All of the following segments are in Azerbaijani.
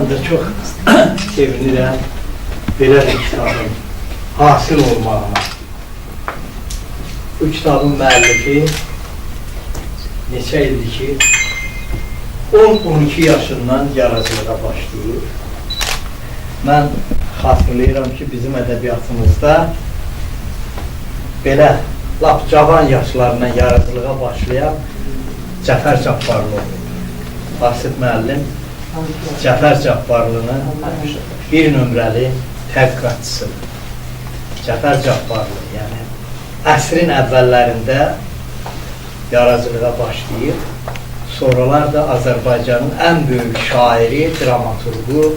Mən də çox sevinirəm belə bir kitabın hasil olmağına. Bu kitabın müəllifi neçə ildir ki, 10-12 yaşından yaradıcılığa başlayır. Mən xatırlayıram ki, bizim ədəbiyyatımızda belə lap cavan yaşlarından yaradıcılığa başlayan Cəfər Cabbarlı olur. Basit müəllim Cəfər Cabbarlının bir nömrəli tədqiqatçısıdır. Cəfər Cabbarlı, yəni əsrin əvvəllərində yaradıcılığa başlayıb, sonralar da Azərbaycanın ən böyük şairi, dramaturgu,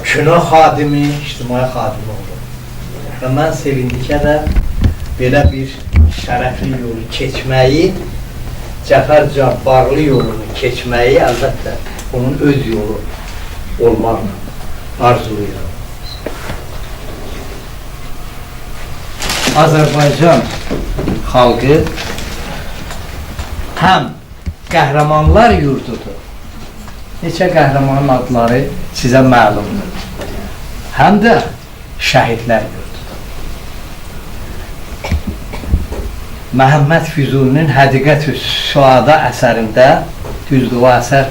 kino xadimi, ictimai xadimi oldu. Və mən sevindikə də belə bir şərəfli yolu keçməyi, Cəfər Cabbarlı yolunu keçməyi əlbəttə onun öz yolu olmaqla arzulayıram. Azərbaycan xalqı həm qəhrəmanlar yurdudur, neçə qəhrəmanın adları sizə məlumdur, həm də şəhidlər yurdudur. Məhəmməd Füzulinin Həqiqət-ü Şühada əsərində, düzdür, o əsər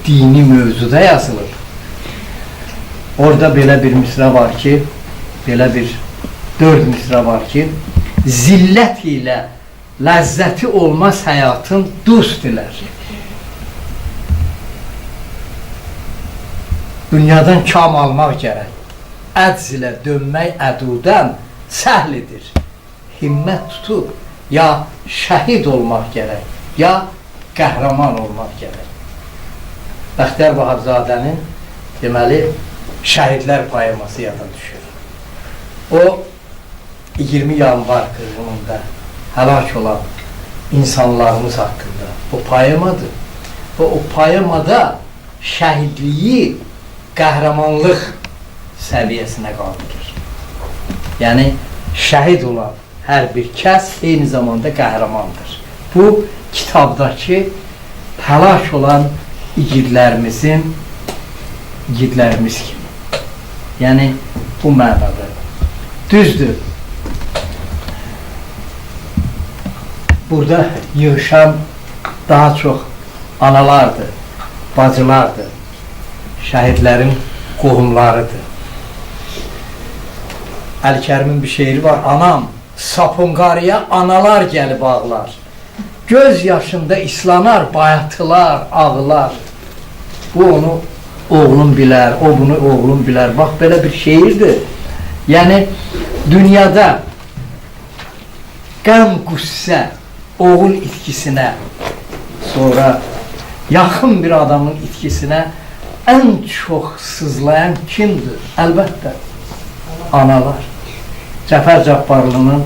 dini mövzuda yazılır. Orada belə bir misra var ki, belə bir 4 misra var ki, zillət ilə ləzzəti olmaz həyatın dost ilər. Dünyadan kam almaq gərək, əcz ilə dönmək ədudən səhlidir. Himmət tutub, ya şəhid olmaq gərək, ya qəhrəman olmaq gərək. Bəxtiyar Vahabzadənin deməli şəhidlər poeması yada düşür. O 20 yanvar qırğınında həlak olan insanlarımız haqqında o poemadır. Və o poemada şəhidliyi qəhrəmanlıq səviyyəsinə qaldırır. Yəni şəhid olan hər bir kəs eyni zamanda qəhrəmandır. Bu kitabdakı həlak olan igidlərimiz kimi. Yəni bu mənada. Düzdür. Burada yığışan daha çox analardır, bacılardır, şəhidlərin qohumlarıdır. Əl-Kərimin bir şeiri var, anam, Sapunqarıya analar gəlib ağlar, göz yaşında islanar, bayatılar, ağlar. Bu onu oğlum bilər, o bunu oğlum bilər. Bax, belə bir şeirdir. Yəni, dünyada qəm, qüssə, oğul itkisinə, sonra yaxın bir adamın itkisinə ən çox sızlayan kimdir? Əlbəttə, analar. Cəfər Cabbarlının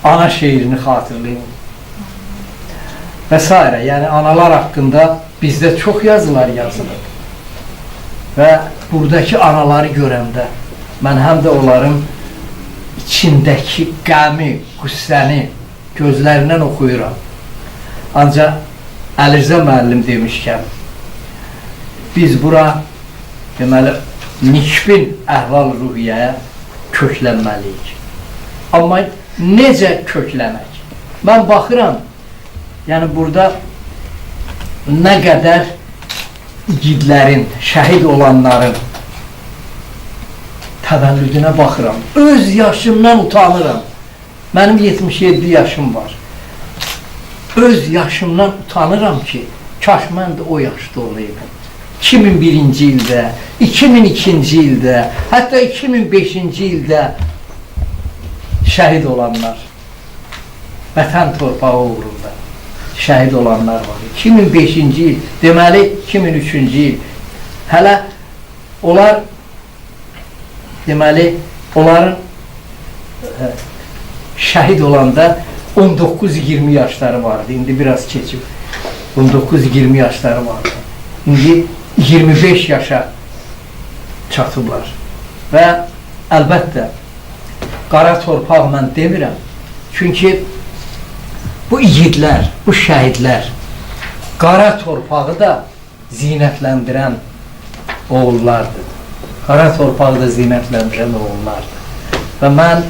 ana şeirini xatırlayın. Və s. Yəni, analar haqqında bizdə çox yazılar yazılır. Və buradakı anaları görəndə mən həm də onların içindəki qəmi, qüssəni gözlərindən oxuyuram. Ancaq Əlirzə müəllim demişkən, biz bura deməli nikbin əhval-ruhiyyəyə köklənməliyik. Amma necə köklənək? Mən baxıram, yəni burada nə qədər igidlərin, şəhid olanların təvəllüdünə baxıram. Öz yaşımdan utanıram. Mənim 77 yaşım var. Öz yaşımdan utanıram ki, kaş mən də o yaşda olayım. 2001-ci ildə, 2002-ci ildə, hətta 2005-ci ildə şəhid olanlar, vətən torpağı uğrunda şəhid olanlar var. 2005-ci il, deməli 2003-cü il, hələ onlar, deməli, onların şəhid olanda 19-20 yaşları vardı, indi biraz keçib, 19-20 yaşları vardı. İndi 25 yaşa çatıblar. Və əlbəttə, qara torpaq mən demirəm. Çünki bu igidlər, bu şəhidlər qara torpağı da zinətləndirən oğullardır. Qara torpağı da zinətləndirən oğullardır. Və mən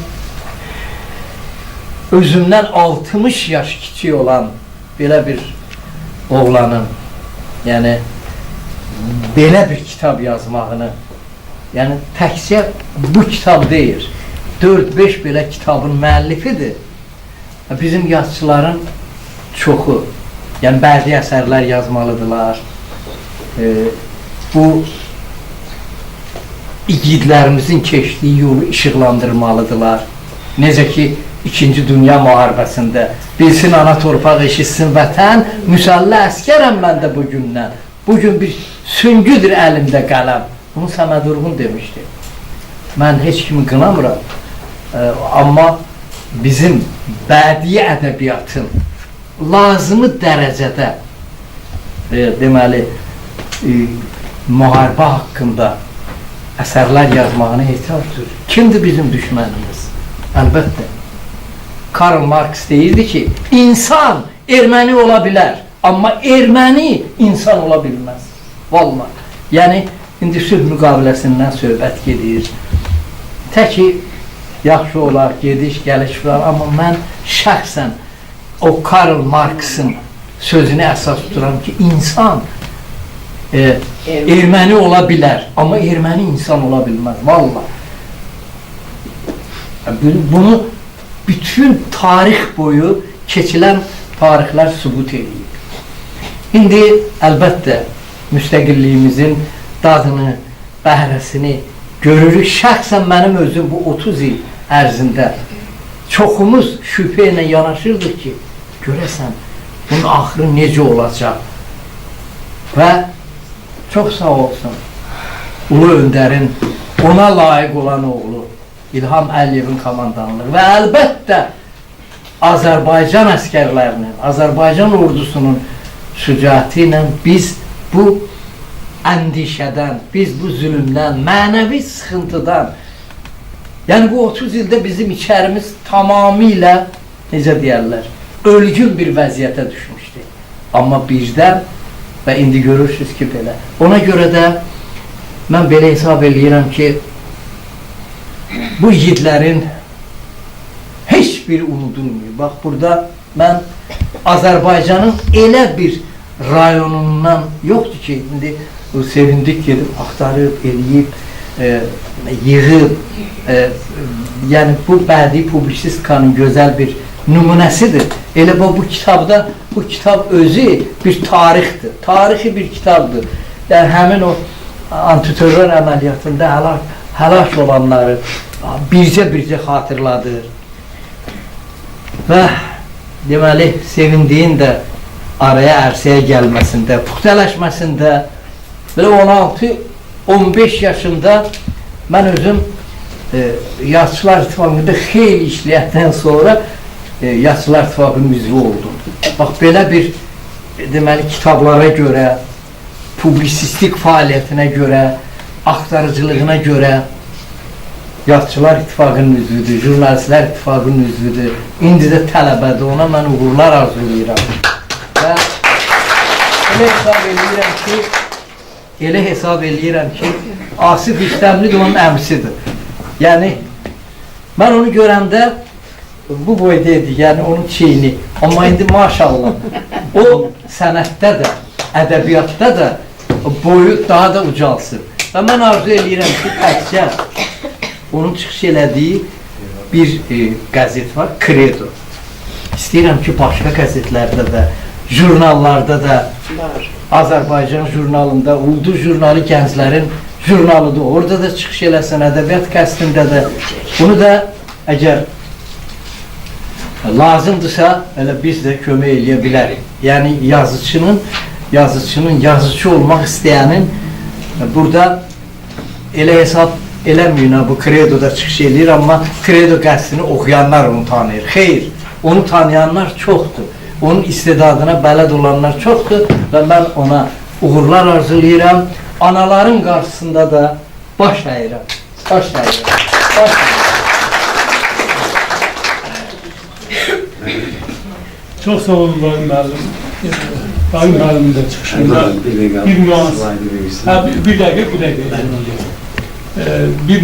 özümdən 60 yaş kiçik olan belə bir oğlanın, yəni belə bir kitab yazmağını, yəni təkcə bu kitab deyir, 4-5 belə kitabın müəllifidir. Bizim yazıçıların çoxu, yəni bəzi əsərlər yazmalıdırlar. Bu igidlərimizin keçdiyi yolu işıqlandırmalıdırlar. Necə ki, 2-ci Dünya müharibəsində bilsin ana torpaq, eşitsin vətən, müsəllə əskərəm mən də bugündən. Bugün bir süngüdür əlimdə qələm. Bunu Səməd Vurğun demişdi. Mən heç kimi qınamıram. Amma bizim bədii ədəbiyyatın lazımı dərəcədə deməli müharibə haqqında əsərlər yazmağına ehtiyacdır. Kimdir bizim düşmənimiz? Əlbəttə. Karl Marx deyirdi ki, insan erməni ola bilər, amma erməni insan ola bilməz. Vallahi. Yəni, indi sülh müqaviləsindən söhbət gedir. Təki yaxşı olar, gediş, gəliş var, amma mən şəxsən o Karl Marx'ın sözünü əsas tuturam ki, insan erməni ola bilər, amma erməni insan ola bilməz. Vallahi. Bunu bütün tarix boyu keçilən tarixlər sübut edir. İndi əlbəttə müstəqilliyimizin dadını, bəhrəsini görürük. Şəxsən mənim özüm bu 30 il ərzində çoxumuz şübhə ilə yanaşırdıq ki, görəsən bunun axırı necə olacaq? Və çox sağ olsun Ulu Öndərin ona layiq olan oğlu İlham Əliyevin komandanlığı və əlbəttə Azərbaycan əskərlərinin, Azərbaycan ordusunun şücaəti ilə biz bu əndişədən, biz bu zülümdən, mənəvi sıxıntıdan, yəni bu 30 ildə bizim içərimiz tamamilə, necə deyərlər, ölgün bir vəziyyətə düşmüşdü. Amma birdən və indi görürsünüz ki, belə. Ona görə də mən belə hesab edirəm ki, bu yiğitlərin heç biri unudulmuyor. Bax, burada mən Azərbaycanın elə bir rayonundan yoxdur ki, indi sevindik gedib, axtarıb, eləyib, yığıb, yəni bu bədii publisistikanın gözəl bir nümunəsidir. Elə bu kitabda, bu kitab özü bir tarixdir, tarixi bir kitabdır. Yəni həmin o antiterror əməliyyatında həlak olanları bircə xatırladır. Və deməli, sevindiyin də araya ərsəyə gəlməsində, puxtələşməsində, belə 16-15 yaşında mən özüm Yazıçılar İttifaqında xeyli işləyəndən sonra Yazıçılar İttifaqının üzvü oldum. Bax, belə bir deməli, kitablara görə, publisistik fəaliyyətinə görə, axtarıcılığına görə Yazıçılar İttifaqının üzvüdür, Jurnalistlər İttifaqının üzvüdür. İndi də tələbədir, ona mən uğurlar arzulayıram. Və elə hesab edirəm ki, Asif İstəmli də onun əmsidir. Yəni, mən onu görəndə bu boyda idi, yəni onun çiyini. Amma indi maşallah, o sənətdə də, ədəbiyyatda da boyu daha da ucalsın. Və mən arzu edirəm ki, təkcə onun çıxış elədiyi bir qəzet var, Credo. İstəyirəm ki, başqa qəzetlərdə də, jurnallarda da, Azərbaycan jurnalında, Ulduz jurnalı gənclərin jurnalıdır, orada da çıxış eləsin, ədəbiyyat qəsdində də. Bunu da əgər lazımdırsa, elə biz də kömək eləyə bilərik. Yəni, yazıçının, yazıcı olmaq istəyənin burada elə hesab eləməyin, bu Credo'da çıxış eləyir, amma Credo qəsdini oxuyanlar onu tanıyır. Xeyr, onu tanıyanlar çoxdur. Onun istedadına bələd olanlar çoxdur və mən ona uğurlar arzulayıram. Anaların qarşısında da baş əyirəm. Baş əyirəm. Çox sağ olun, müəllim. Daim müəllimin də çıxışında bir nüans. Bir dəqiqə. Bir